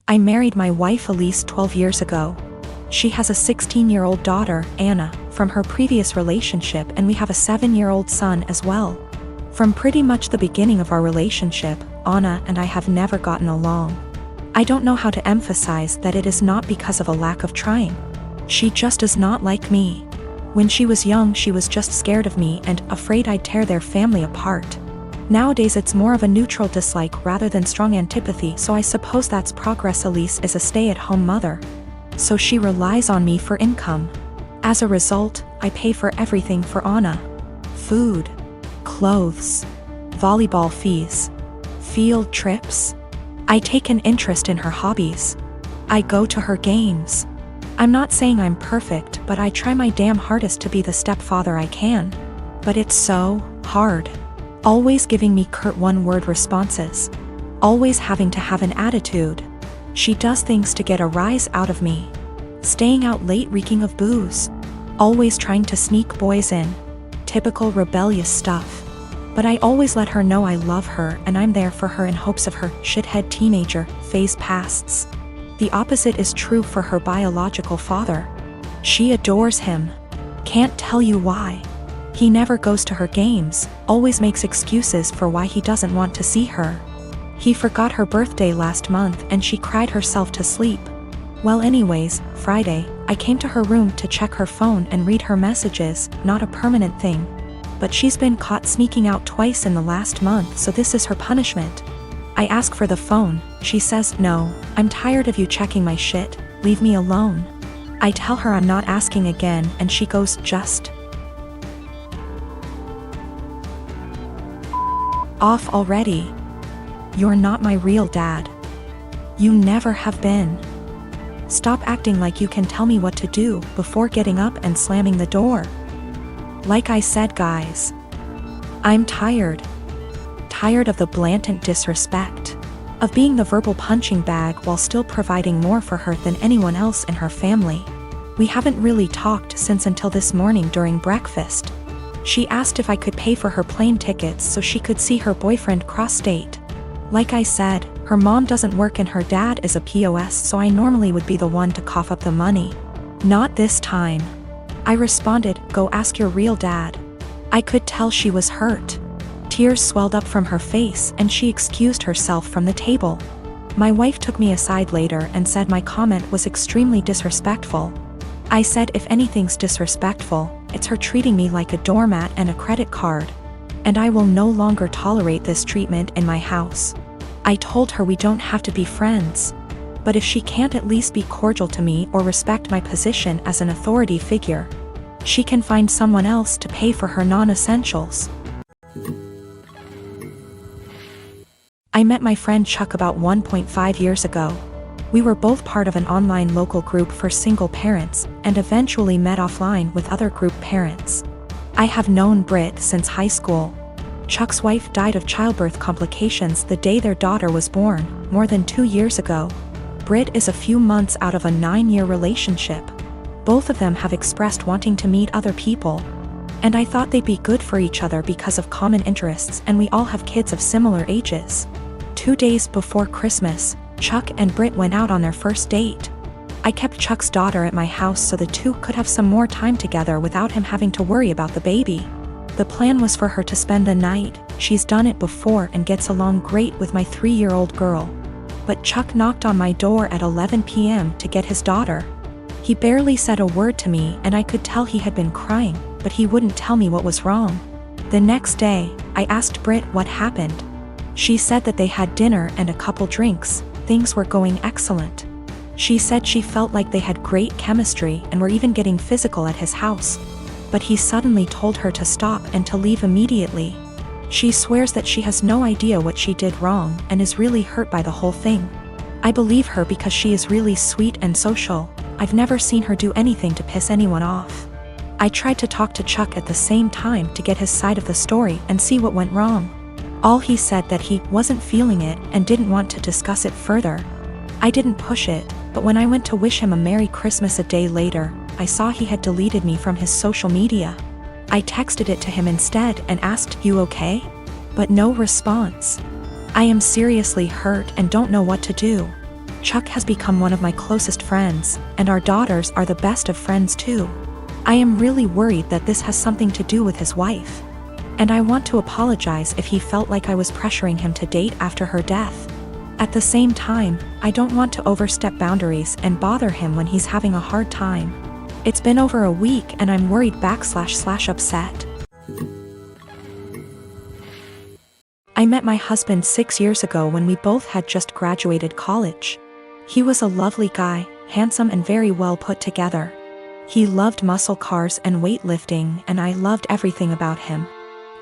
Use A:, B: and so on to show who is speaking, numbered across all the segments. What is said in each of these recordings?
A: I married my wife Elise 12 years ago. She has a 16-year-old daughter, Anna, from her previous relationship, and we have a 7-year-old son as well. From pretty much the beginning of our relationship, Anna and I have never gotten along. I don't know how to emphasize that it is not because of a lack of trying. She just does not like me. When she was young, she was just scared of me and afraid I'd tear their family apart. Nowadays it's more of a neutral dislike rather than strong antipathy, so I suppose that's progress. Elise is a stay-at-home mother, so she relies on me for income. As a result, I pay for everything for Anna. Food, clothes, volleyball fees, field trips. I take an interest in her hobbies. I go to her games. I'm not saying I'm perfect, but I try my damn hardest to be the stepfather I can. But it's so hard. Always giving me curt one-word responses. Always having to have an attitude. She does things to get a rise out of me. Staying out late reeking of booze. Always trying to sneak boys in. Typical rebellious stuff. But I always let her know I love her and I'm there for her in hopes of her shithead teenager phase passes. The opposite is true for her biological father. She adores him. Can't tell you why. He never goes to her games, always makes excuses for why he doesn't want to see her. He forgot her birthday last month and she cried herself to sleep. Well, anyways, Friday, I came to her room to check her phone and read her messages, not a permanent thing. But she's been caught sneaking out twice in the last month, so this is her punishment. I ask for the phone, she says, "No, I'm tired of you checking my shit, leave me alone." I tell her I'm not asking again and she goes, "Just off already. You're not my real dad. You never have been. Stop acting like you can tell me what to do," before getting up and slamming the door. Like I said, guys, I'm tired. Tired of the blatant disrespect. Of being the verbal punching bag while still providing more for her than anyone else in her family. We haven't really talked since until this morning during breakfast. She asked if I could pay for her plane tickets so she could see her boyfriend cross-state. Like I said, her mom doesn't work and her dad is a POS, so I normally would be the one to cough up the money. Not this time. I responded, "Go ask your real dad." I could tell she was hurt. Tears swelled up from her face and she excused herself from the table. My wife took me aside later and said my comment was extremely disrespectful. I said if anything's disrespectful, it's her treating me like a doormat and a credit card. And I will no longer tolerate this treatment in my house. I told her we don't have to be friends. But if she can't at least be cordial to me or respect my position as an authority figure, she can find someone else to pay for her non-essentials. I met my friend Chuck about 1.5 years ago. We were both part of an online local group for single parents, and eventually met offline with other group parents. I have known Britt since high school. Chuck's wife died of childbirth complications the day their daughter was born, more than 2 years ago. Britt is a few months out of a 9-year relationship. Both of them have expressed wanting to meet other people. And I thought they'd be good for each other because of common interests, and we all have kids of similar ages. 2 days before Christmas, Chuck and Britt went out on their first date. I kept Chuck's daughter at my house so the two could have some more time together without him having to worry about the baby. The plan was for her to spend the night. She's done it before and gets along great with my 3-year-old girl. But Chuck knocked on my door at 11 p.m. to get his daughter. He barely said a word to me and I could tell he had been crying, but he wouldn't tell me what was wrong. The next day, I asked Britt what happened. She said that they had dinner and a couple drinks. Things were going excellent. She said she felt like they had great chemistry and were even getting physical at his house. But he suddenly told her to stop and to leave immediately. She swears that she has no idea what she did wrong and is really hurt by the whole thing. I believe her because she is really sweet and social. I've never seen her do anything to piss anyone off. I tried to talk to Chuck at the same time to get his side of the story and see what went wrong. All he said that he wasn't feeling it and didn't want to discuss it further. I didn't push it, but when I went to wish him a Merry Christmas a day later, I saw he had deleted me from his social media. I texted it to him instead and asked, "You okay?" But no response. I am seriously hurt and don't know what to do. Chuck has become one of my closest friends, and our daughters are the best of friends too. I am really worried that this has something to do with his wife. And I want to apologize if he felt like I was pressuring him to date after her death. At the same time, I don't want to overstep boundaries and bother him when he's having a hard time. It's been over a week and I'm worried / upset. I met my husband 6 years ago when we both had just graduated college. He was a lovely guy, handsome and very well put together. He loved muscle cars and weightlifting, and I loved everything about him.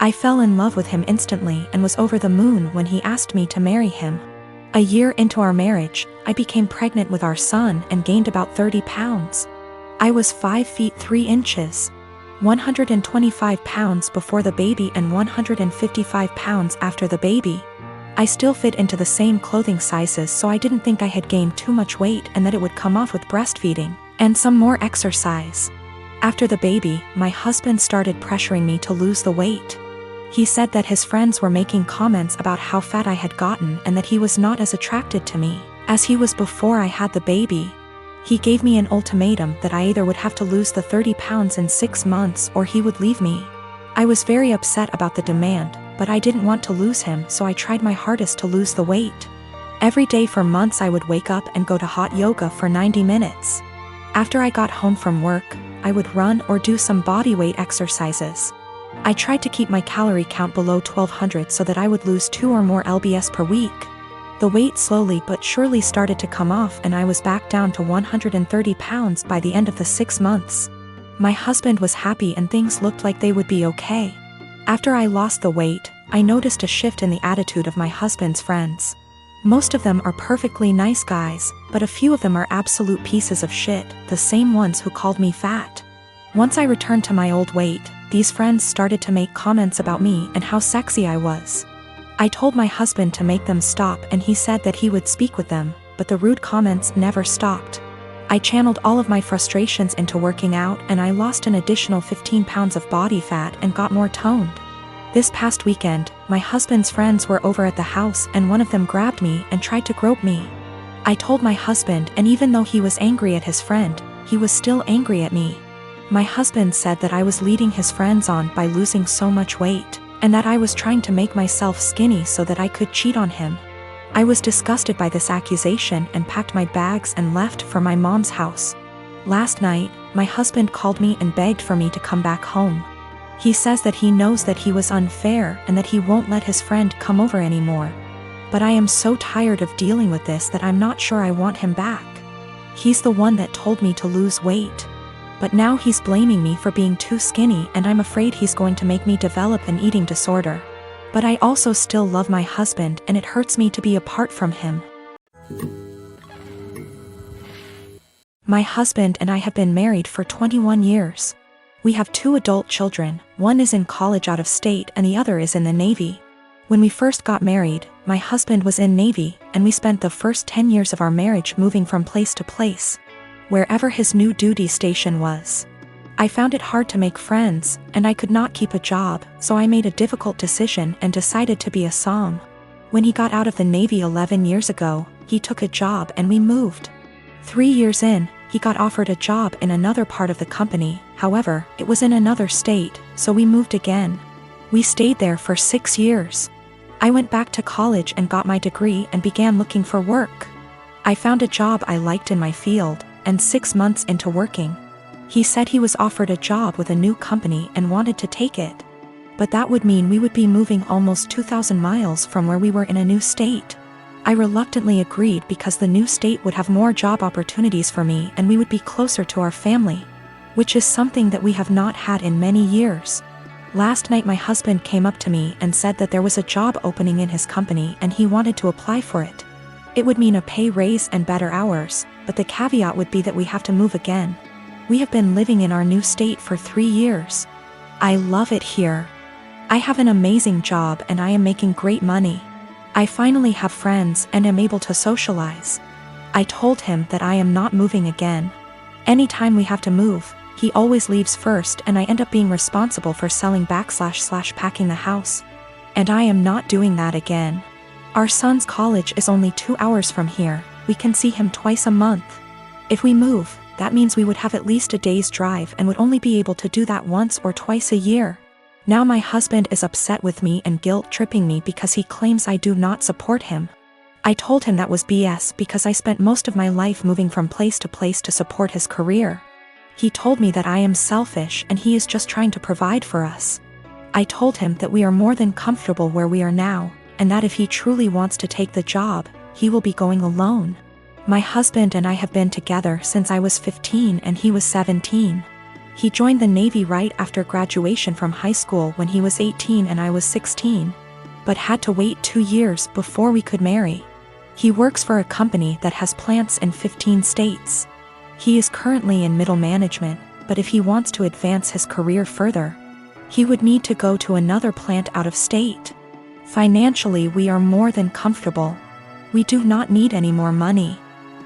A: I fell in love with him instantly and was over the moon when he asked me to marry him. A year into our marriage, I became pregnant with our son and gained about 30 pounds. I was 5 feet 3 inches, 125 pounds before the baby and 155 pounds after the baby. I still fit into the same clothing sizes, so I didn't think I had gained too much weight and that it would come off with breastfeeding and some more exercise. After the baby, my husband started pressuring me to lose the weight. He said that his friends were making comments about how fat I had gotten and that he was not as attracted to me as he was before I had the baby. He gave me an ultimatum that I either would have to lose the 30 pounds in 6 months or he would leave me. I was very upset about the demand, but I didn't want to lose him, so I tried my hardest to lose the weight. Every day for months I would wake up and go to hot yoga for 90 minutes. After I got home from work, I would run or do some bodyweight exercises. I tried to keep my calorie count below 1200 so that I would lose 2 or more lbs per week. The weight slowly but surely started to come off and I was back down to 130 pounds by the end of the 6 months. My husband was happy and things looked like they would be okay. After I lost the weight, I noticed a shift in the attitude of my husband's friends. Most of them are perfectly nice guys, but a few of them are absolute pieces of shit, the same ones who called me fat. Once I returned to my old weight, these friends started to make comments about me and how sexy I was. I told my husband to make them stop and he said that he would speak with them, but the rude comments never stopped. I channeled all of my frustrations into working out and I lost an additional 15 pounds of body fat and got more toned. This past weekend, my husband's friends were over at the house and one of them grabbed me and tried to grope me. I told my husband, and even though he was angry at his friend, he was still angry at me. My husband said that I was leading his friends on by losing so much weight, and that I was trying to make myself skinny so that I could cheat on him. I was disgusted by this accusation and packed my bags and left for my mom's house. Last night, my husband called me and begged for me to come back home. He says that he knows that he was unfair and that he won't let his friend come over anymore. But I am so tired of dealing with this that I'm not sure I want him back. He's the one that told me to lose weight. But now he's blaming me for being too skinny and I'm afraid he's going to make me develop an eating disorder. But I also still love my husband and it hurts me to be apart from him. My husband and I have been married for 21 years. We have 2 adult children, one is in college out of state and the other is in the Navy. When we first got married, my husband was in Navy and we spent the first 10 years of our marriage moving from place to place, wherever his new duty station was. I found it hard to make friends, and I could not keep a job, so I made a difficult decision and decided to be a som. When he got out of the Navy 11 years ago, he took a job and we moved. 3 years in, he got offered a job in another part of the company, however, it was in another state, so we moved again. We stayed there for 6 years. I went back to college and got my degree and began looking for work. I found a job I liked in my field, and 6 months into working, he said he was offered a job with a new company and wanted to take it. But that would mean we would be moving almost 2,000 miles from where we were in a new state. I reluctantly agreed because the new state would have more job opportunities for me and we would be closer to our family, which is something that we have not had in many years. Last night my husband came up to me and said that there was a job opening in his company and he wanted to apply for it. It would mean a pay raise and better hours, but the caveat would be that we have to move again. We have been living in our new state for 3 years. I love it here. I have an amazing job and I am making great money. I finally have friends and am able to socialize. I told him that I am not moving again. Anytime we have to move, he always leaves first and I end up being responsible for selling / packing the house. And I am not doing that again. Our son's college is only 2 hours from here, We can see him twice a month. If we move, that means we would have at least a day's drive and would only be able to do that once or twice a year. Now my husband is upset with me and guilt-tripping me because he claims I do not support him. I told him that was BS because I spent most of my life moving from place to support his career. He told me that I am selfish and he is just trying to provide for us. I told him that we are more than comfortable where we are now, and that if he truly wants to take the job, he will be going alone. My husband and I have been together since I was 15 and he was 17. He joined the Navy right after graduation from high school when he was 18 and I was 16, but had to wait 2 years before we could marry. He works for a company that has plants in 15 states. He is currently in middle management, but if he wants to advance his career further, he would need to go to another plant out of state. Financially, we are more than comfortable. We do not need any more money.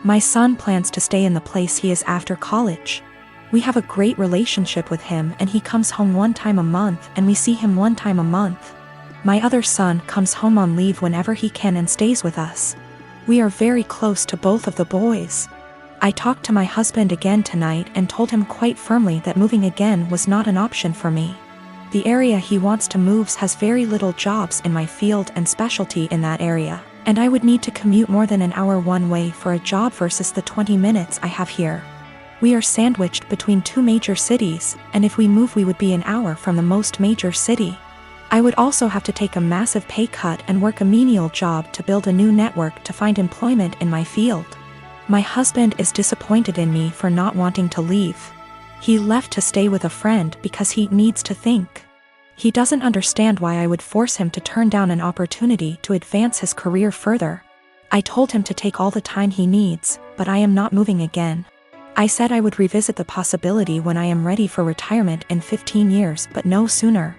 A: My son plans to stay in the place he is after college. We have a great relationship with him and he comes home 1 time a month and we see him 1 time a month. My other son comes home on leave whenever he can and stays with us. We are very close to both of the boys. I talked to my husband again tonight and told him quite firmly that moving again was not an option for me. The area he wants to move has very little jobs in my field and specialty in that area, and I would need to commute more than an hour one way for a job versus the 20 minutes I have here. We are sandwiched between 2 major cities, and if we move we would be an hour from the most major city. I would also have to take a massive pay cut and work a menial job to build a new network to find employment in my field. My husband is disappointed in me for not wanting to leave. He left to stay with a friend because he needs to think. He doesn't understand why I would force him to turn down an opportunity to advance his career further. I told him to take all the time he needs, but I am not moving again. I said I would revisit the possibility when I am ready for retirement in 15 years, but no sooner.